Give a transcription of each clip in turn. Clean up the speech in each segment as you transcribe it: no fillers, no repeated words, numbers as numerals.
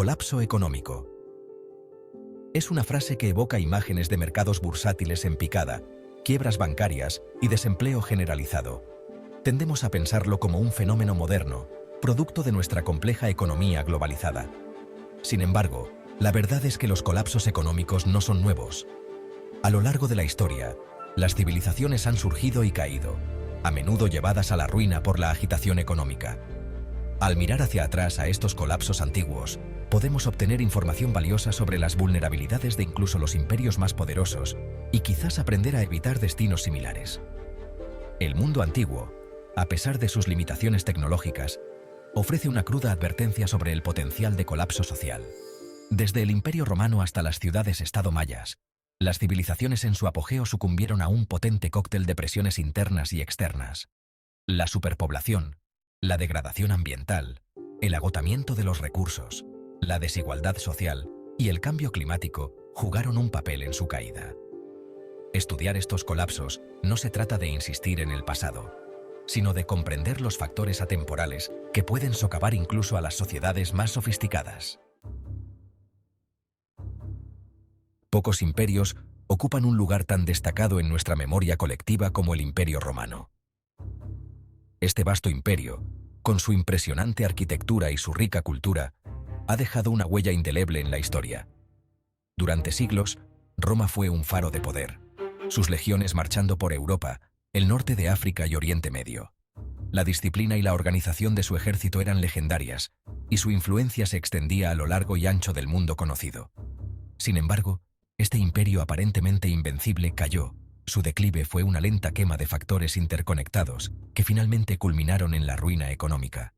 Colapso económico. Es una frase que evoca imágenes de mercados bursátiles en picada, quiebras bancarias y desempleo generalizado. Tendemos a pensarlo como un fenómeno moderno, producto de nuestra compleja economía globalizada. Sin embargo, la verdad es que los colapsos económicos no son nuevos. A lo largo de la historia, las civilizaciones han surgido y caído, a menudo llevadas a la ruina por la agitación económica. Al mirar hacia atrás a estos colapsos antiguos, podemos obtener información valiosa sobre las vulnerabilidades de incluso los imperios más poderosos y quizás aprender a evitar destinos similares. El mundo antiguo, a pesar de sus limitaciones tecnológicas, ofrece una cruda advertencia sobre el potencial de colapso social. Desde el Imperio Romano hasta las ciudades-estado mayas, las civilizaciones en su apogeo sucumbieron a un potente cóctel de presiones internas y externas. La superpoblación, la degradación ambiental, el agotamiento de los recursos, la desigualdad social y el cambio climático jugaron un papel en su caída. Estudiar estos colapsos no se trata de insistir en el pasado, sino de comprender los factores atemporales que pueden socavar incluso a las sociedades más sofisticadas. Pocos imperios ocupan un lugar tan destacado en nuestra memoria colectiva como el Imperio Romano. Este vasto imperio, con su impresionante arquitectura y su rica cultura, ha dejado una huella indeleble en la historia. Durante siglos, Roma fue un faro de poder, sus legiones marchando por Europa, el norte de África y Oriente Medio. La disciplina y la organización de su ejército eran legendarias, y su influencia se extendía a lo largo y ancho del mundo conocido. Sin embargo, este imperio aparentemente invencible cayó. Su declive fue una lenta quema de factores interconectados que finalmente culminaron en la ruina económica.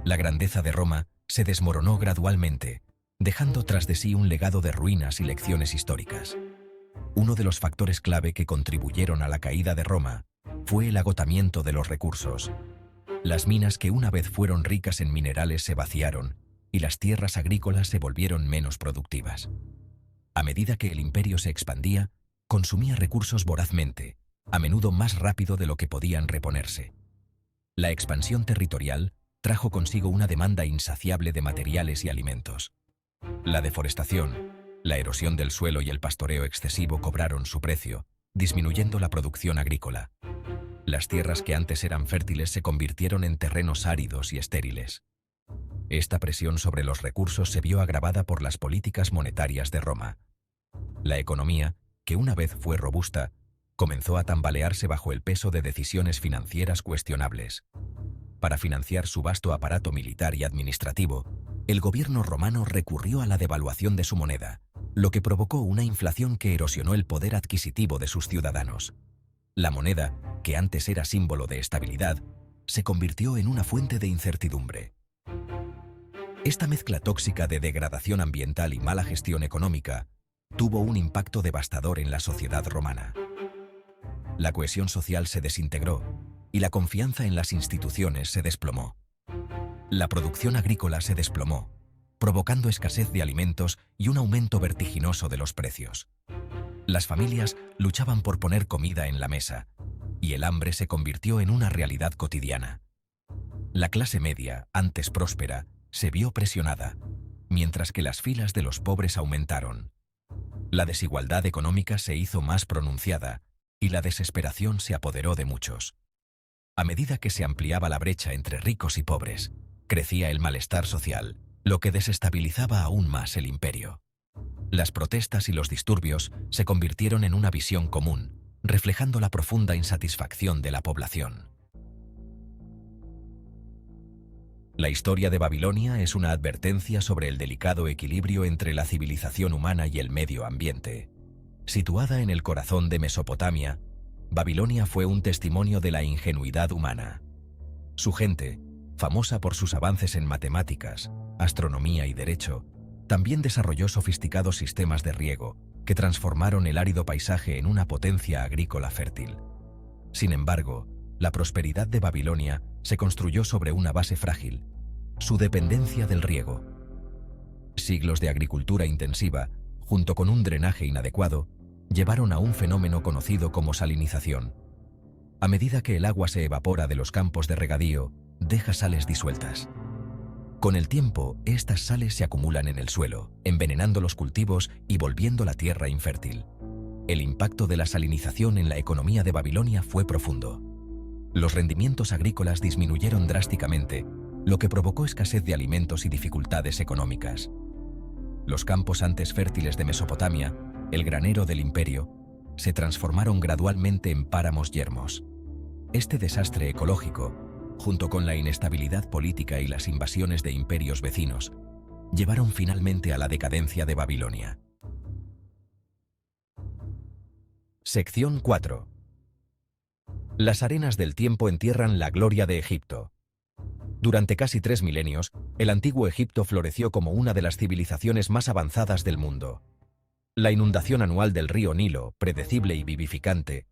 La grandeza de Roma se desmoronó gradualmente, dejando tras de sí un legado de ruinas y lecciones históricas. Uno de los factores clave que contribuyeron a la caída de Roma fue el agotamiento de los recursos. Las minas que una vez fueron ricas en minerales se vaciaron y las tierras agrícolas se volvieron menos productivas. A medida que el imperio se expandía, consumía recursos vorazmente, a menudo más rápido de lo que podían reponerse. La expansión territorial trajo consigo una demanda insaciable de materiales y alimentos. La deforestación, la erosión del suelo y el pastoreo excesivo cobraron su precio, disminuyendo la producción agrícola. Las tierras que antes eran fértiles se convirtieron en terrenos áridos y estériles. Esta presión sobre los recursos se vio agravada por las políticas monetarias de Roma. La economía, que una vez fue robusta, comenzó a tambalearse bajo el peso de decisiones financieras cuestionables. Para financiar su vasto aparato militar y administrativo, el gobierno romano recurrió a la devaluación de su moneda, lo que provocó una inflación que erosionó el poder adquisitivo de sus ciudadanos. La moneda, que antes era símbolo de estabilidad, se convirtió en una fuente de incertidumbre. Esta mezcla tóxica de degradación ambiental y mala gestión económica tuvo un impacto devastador en la sociedad romana. La cohesión social se desintegró y la confianza en las instituciones se desplomó. La producción agrícola se desplomó, provocando escasez de alimentos y un aumento vertiginoso de los precios. Las familias luchaban por poner comida en la mesa, y el hambre se convirtió en una realidad cotidiana. La clase media, antes próspera, se vio presionada, mientras que las filas de los pobres aumentaron. La desigualdad económica se hizo más pronunciada y la desesperación se apoderó de muchos. A medida que se ampliaba la brecha entre ricos y pobres, crecía el malestar social, lo que desestabilizaba aún más el imperio. Las protestas y los disturbios se convirtieron en una visión común, reflejando la profunda insatisfacción de la población. La historia de Babilonia es una advertencia sobre el delicado equilibrio entre la civilización humana y el medio ambiente. Situada en el corazón de Mesopotamia, Babilonia fue un testimonio de la ingenuidad humana. Su gente, famosa por sus avances en matemáticas, astronomía y derecho, también desarrolló sofisticados sistemas de riego que transformaron el árido paisaje en una potencia agrícola fértil. Sin embargo, la prosperidad de Babilonia se construyó sobre una base frágil: su dependencia del riego. Siglos de agricultura intensiva, junto con un drenaje inadecuado, llevaron a un fenómeno conocido como salinización. A medida que el agua se evapora de los campos de regadío, deja sales disueltas. Con el tiempo, estas sales se acumulan en el suelo, envenenando los cultivos y volviendo la tierra infértil. El impacto de la salinización en la economía de Babilonia fue profundo. Los rendimientos agrícolas disminuyeron drásticamente, lo que provocó escasez de alimentos y dificultades económicas. Los campos antes fértiles de Mesopotamia, el granero del imperio, se transformaron gradualmente en páramos yermos. Este desastre ecológico, junto con la inestabilidad política y las invasiones de imperios vecinos, llevaron finalmente a la decadencia de Babilonia. Sección 4. Las arenas del tiempo entierran la gloria de Egipto. Durante casi 3 milenios, el antiguo Egipto floreció como una de las civilizaciones más avanzadas del mundo. La inundación anual del río Nilo, predecible y vivificante,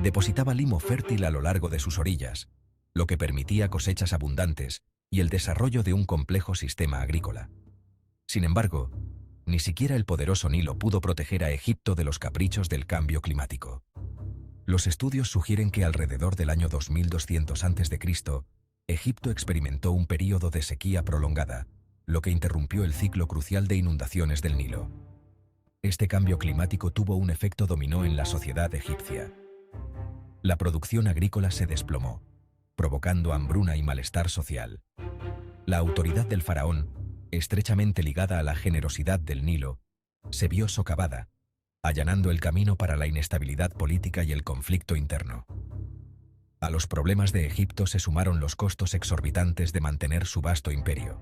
depositaba limo fértil a lo largo de sus orillas, lo que permitía cosechas abundantes y el desarrollo de un complejo sistema agrícola. Sin embargo, ni siquiera el poderoso Nilo pudo proteger a Egipto de los caprichos del cambio climático. Los estudios sugieren que alrededor del año 2200 a.C., Egipto experimentó un período de sequía prolongada, lo que interrumpió el ciclo crucial de inundaciones del Nilo. Este cambio climático tuvo un efecto dominó en la sociedad egipcia. La producción agrícola se desplomó, provocando hambruna y malestar social. La autoridad del faraón, estrechamente ligada a la generosidad del Nilo, se vio socavada, allanando el camino para la inestabilidad política y el conflicto interno. A los problemas de Egipto se sumaron los costos exorbitantes de mantener su vasto imperio.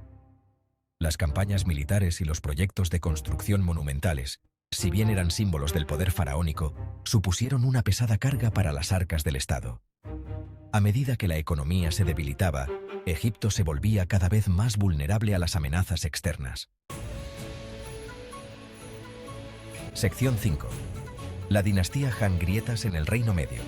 Las campañas militares y los proyectos de construcción monumentales, si bien eran símbolos del poder faraónico, supusieron una pesada carga para las arcas del Estado. A medida que la economía se debilitaba, Egipto se volvía cada vez más vulnerable a las amenazas externas. Sección 5. La dinastía Han. Grietas en el Reino Medio.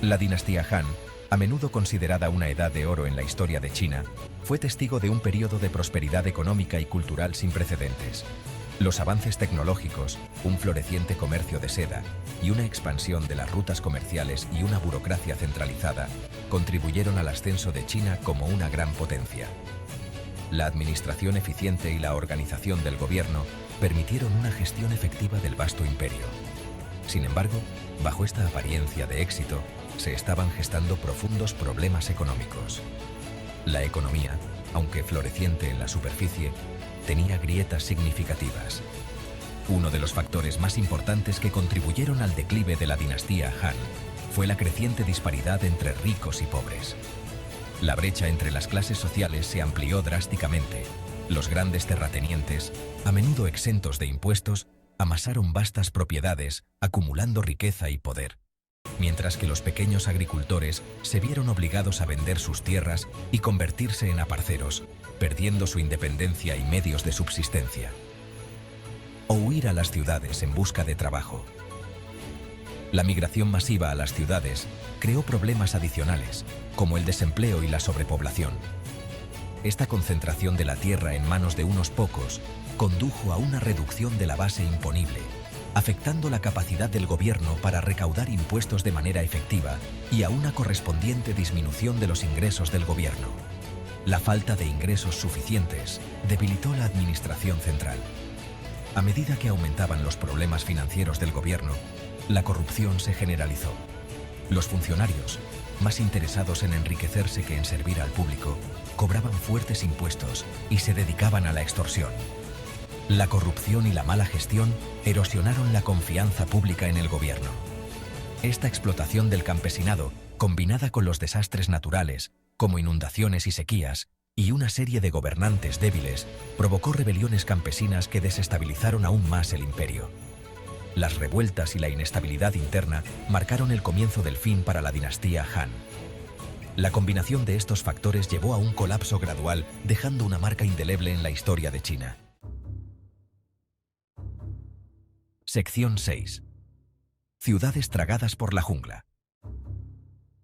La dinastía Han, a menudo considerada una edad de oro en la historia de China, fue testigo de un periodo de prosperidad económica y cultural sin precedentes. Los avances tecnológicos, un floreciente comercio de seda y una expansión de las rutas comerciales y una burocracia centralizada contribuyeron al ascenso de China como una gran potencia. La administración eficiente y la organización del gobierno permitieron una gestión efectiva del vasto imperio. Sin embargo, bajo esta apariencia de éxito, se estaban gestando profundos problemas económicos. La economía, aunque floreciente en la superficie, tenía grietas significativas. Uno de los factores más importantes que contribuyeron al declive de la dinastía Han fue la creciente disparidad entre ricos y pobres. La brecha entre las clases sociales se amplió drásticamente. Los grandes terratenientes, a menudo exentos de impuestos, amasaron vastas propiedades, acumulando riqueza y poder, mientras que los pequeños agricultores se vieron obligados a vender sus tierras y convertirse en aparceros, perdiendo su independencia y medios de subsistencia. O huir a las ciudades en busca de trabajo. La migración masiva a las ciudades creó problemas adicionales, como el desempleo y la sobrepoblación. Esta concentración de la tierra en manos de unos pocos condujo a una reducción de la base imponible, afectando la capacidad del gobierno para recaudar impuestos de manera efectiva y a una correspondiente disminución de los ingresos del gobierno. La falta de ingresos suficientes debilitó la administración central. A medida que aumentaban los problemas financieros del gobierno, la corrupción se generalizó. Los funcionarios, más interesados en enriquecerse que en servir al público, cobraban fuertes impuestos y se dedicaban a la extorsión. La corrupción y la mala gestión erosionaron la confianza pública en el gobierno. Esta explotación del campesinado, combinada con los desastres naturales, como inundaciones y sequías, y una serie de gobernantes débiles, provocó rebeliones campesinas que desestabilizaron aún más el imperio. Las revueltas y la inestabilidad interna marcaron el comienzo del fin para la dinastía Han. La combinación de estos factores llevó a un colapso gradual, dejando una marca indeleble en la historia de China. Sección 6. Ciudades tragadas por la jungla.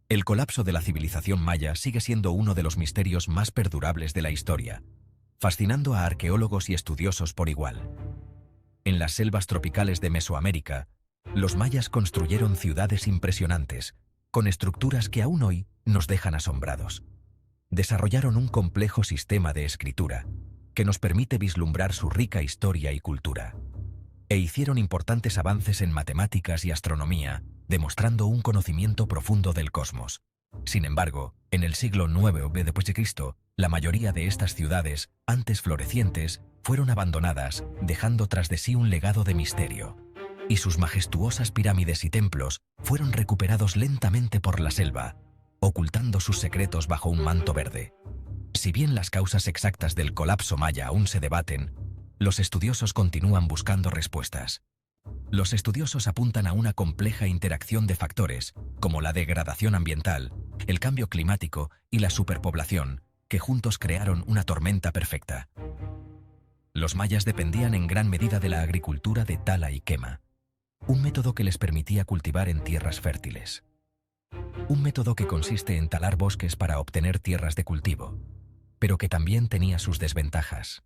El colapso de la civilización maya sigue siendo uno de los misterios más perdurables de la historia, fascinando a arqueólogos y estudiosos por igual. En las selvas tropicales de Mesoamérica, los mayas construyeron ciudades impresionantes, con estructuras que aún hoy nos dejan asombrados. desarrollaron un complejo sistema de escritura que nos permite vislumbrar su rica historia y cultura. E hicieron importantes avances en matemáticas y astronomía, demostrando un conocimiento profundo del cosmos. Sin embargo, en el siglo IX d.C., la mayoría de estas ciudades, antes florecientes, fueron abandonadas, dejando tras de sí un legado de misterio. Y sus majestuosas pirámides y templos fueron recuperados lentamente por la selva, ocultando sus secretos bajo un manto verde. Si bien las causas exactas del colapso maya aún se debaten, los estudiosos continúan buscando respuestas. Los estudiosos apuntan a una compleja interacción de factores, como la degradación ambiental, el cambio climático y la superpoblación, que juntos crearon una tormenta perfecta. Los mayas dependían en gran medida de la agricultura de tala y quema, un método que les permitía cultivar en tierras fértiles. Un método que consiste en talar bosques para obtener tierras de cultivo, pero que también tenía sus desventajas.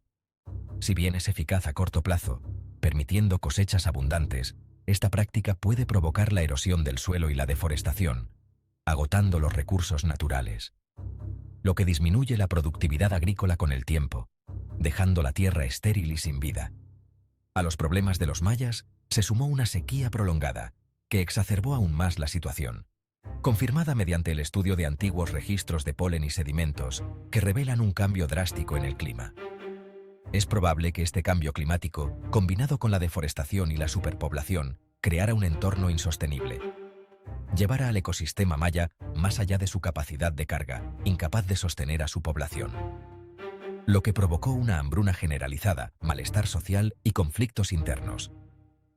Si bien es eficaz a corto plazo, permitiendo cosechas abundantes, esta práctica puede provocar la erosión del suelo y la deforestación, agotando los recursos naturales, lo que disminuye la productividad agrícola con el tiempo, dejando la tierra estéril y sin vida. A los problemas de los mayas se sumó una sequía prolongada, que exacerbó aún más la situación, confirmada mediante el estudio de antiguos registros de polen y sedimentos que revelan un cambio drástico en el clima. Es probable que este cambio climático, combinado con la deforestación y la superpoblación, creara un entorno insostenible. Llevara al ecosistema maya más allá de su capacidad de carga, incapaz de sostener a su población. Lo que provocó una hambruna generalizada, malestar social y conflictos internos.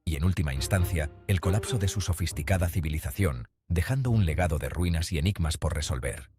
Y en última instancia, el colapso de su sofisticada civilización, dejando un legado de ruinas y enigmas por resolver.